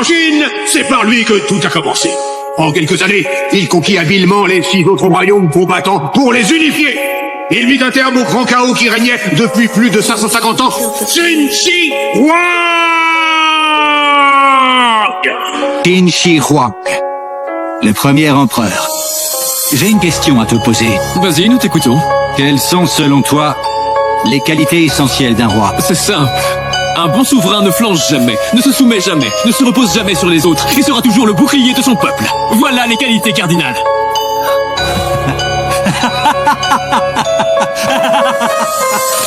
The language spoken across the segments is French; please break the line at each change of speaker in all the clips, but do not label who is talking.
En Chine, c'est par lui que tout a commencé. En quelques années, il conquit habilement les 6 autres royaumes combattants pour les unifier. Il mit un terme au grand chaos qui régnait depuis plus de 550 ans. Qin Shi Huang.
Qin Shi Huang, le premier empereur. J'ai une question à te poser.
Vas-y, nous t'écoutons.
Quelles sont, selon toi, les qualités essentielles d'un roi?
C'est simple. Un bon souverain ne flanche jamais, ne se soumet jamais, ne se repose jamais sur les autres et sera toujours le bouclier de son peuple. Voilà les qualités cardinales.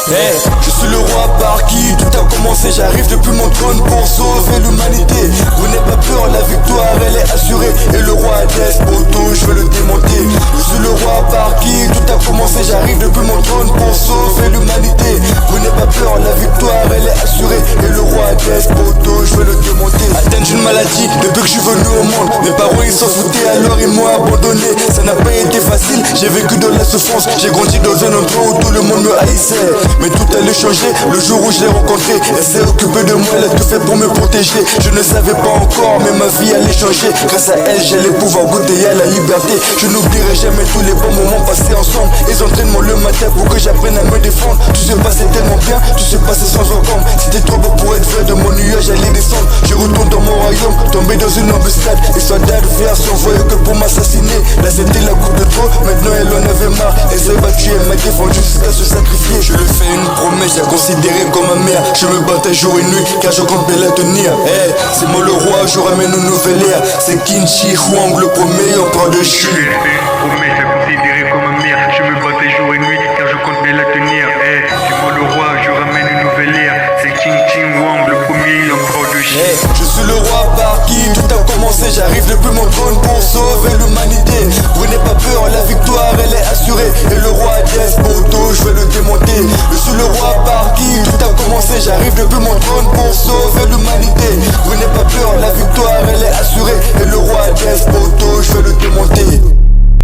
Hey, je suis le roi par qui tout a commencé. J'arrive depuis mon trône pour sauver l'humanité. Vous n'avez pas peur, la victoire elle est assurée. Et le roi Hadès, poto, je vais le démonter. Je suis le roi par qui tout a commencé. J'arrive depuis mon trône pour sauver l'humanité. Vous n'avez pas peur, la victoire elle est assurée. Et le roi Hadès, poto, je vais le démonter. Atteint d'une maladie depuis que je suis venu au monde. Mes parents ils s'en foutaient alors ils m'ont abandonné. Ça n'a pas été facile, j'ai vécu dans la souffrance. J'ai grandi dans un endroit où tout le monde me haïssait. Mais tout allait changer le jour où je l'ai rencontrée. Elle s'est occupée de moi, elle a tout fait pour me protéger. Je ne savais pas encore, mais ma vie allait changer. Grâce à elle, j'allais pouvoir goûter à la liberté. Je n'oublierai jamais tous les bons moments passés ensemble. Les entraînements le matin pour que j'apprenne à me défendre. Tout se passait tellement bien, tout se passait sans encombre. C'était trop beau pour être vrai, de mon nuage j'allais descendre. Je retourne dans mon royaume, tombé dans une embuscade. Les soldats adverses s'envoyaient que pour m'assassiner. Là c'était la coupe de trop, maintenant elle en avait marre. Elle s'est battue, elle m'a défendu jusqu'à se sacrifier. Je le fais une promesse, j'ai considéré comme ma mère. Je me battais jour et nuit car je compte bien la tenir. Hey, c'est moi le roi, je ramène une nouvelle ère. C'est Qin Shi Huang, le premier empereur de Chine.
Je lui ai fait une promesse, j'ai considéré comme ma mère. Je me battais jour et nuit car je compte bien la tenir. Hey, c'est moi le roi, je ramène une nouvelle ère. C'est Qin Shi Huang, le premier empereur de Chine.
Hey, je suis le roi par qui tout a commencé. J'arrive depuis mon trône pour sauver l'humanité. Vous n'avez pas peur, la victoire elle est assurée. Et le roi Hadès, poto, je vais le démonter. Je suis le roi par qui tout a commencé. J'arrive depuis mon trône pour sauver l'humanité. Vous n'avez pas peur, la victoire elle est assurée. Et le roi Hadès, poto, je vais le démonter.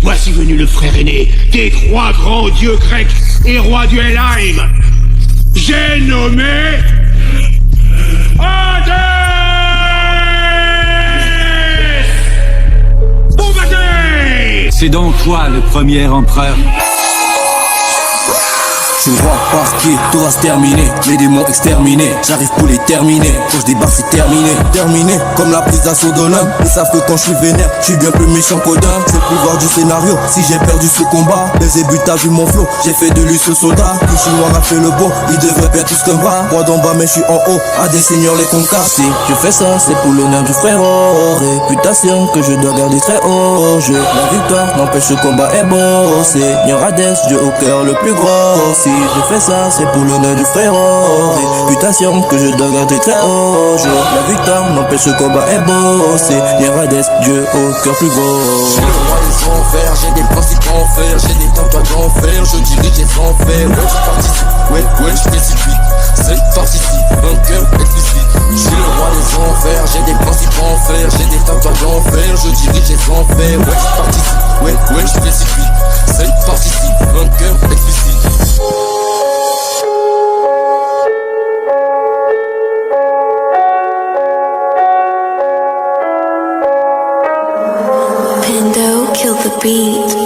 Voici venu le frère aîné des 3 grands dieux grecs et roi du Helheim. J'ai nommé Hadès. Combattez!
C'est donc toi le premier empereur?
Je suis le roi par qui tout va se terminer. Les démons exterminés, j'arrive pour les terminer. Quand je débarque c'est terminé. Terminé comme la prise d'assaut de l'homme. Ils savent que quand je suis vénère, je suis bien plus méchant qu'Odin. C'est le pouvoir du scénario, si j'ai perdu ce combat. Les ébus t'as vu mon flow, j'ai fait de lui ce soldat. Le chinois a fait le beau, il devrait perdre tous comme bras. Moi d'en bas mais je suis en haut, à des seigneurs les concarts. Si je fais ça, c'est pour l'honneur du frérot. Réputation que je dois garder très haut. La victoire n'empêche ce combat est beau. Seigneur Hadès, Dieu au cœur le plus gros. Si je fais ça, c'est pour l'honneur du frérot. Réputation que je dois garder très haut. La victoire n'empêche ce combat est beau. Seigneur Hadès, Dieu au cœur plus gros. Je suis le roi des enfers, j'ai des principes à en faire. J'ai des tentatives à en faire, je dirige les enfers. Ouais, je participe, ouais, je précipite. C'est participe, vainqueur explicite. Je suis le roi des enfers, j'ai des principes à en faire. J'ai des tentatives à en faire, je dirige les enfers. Ouais, je participe, ouais, je précipite. C'est participe, vainqueur explicite.
Pando, kill the beat.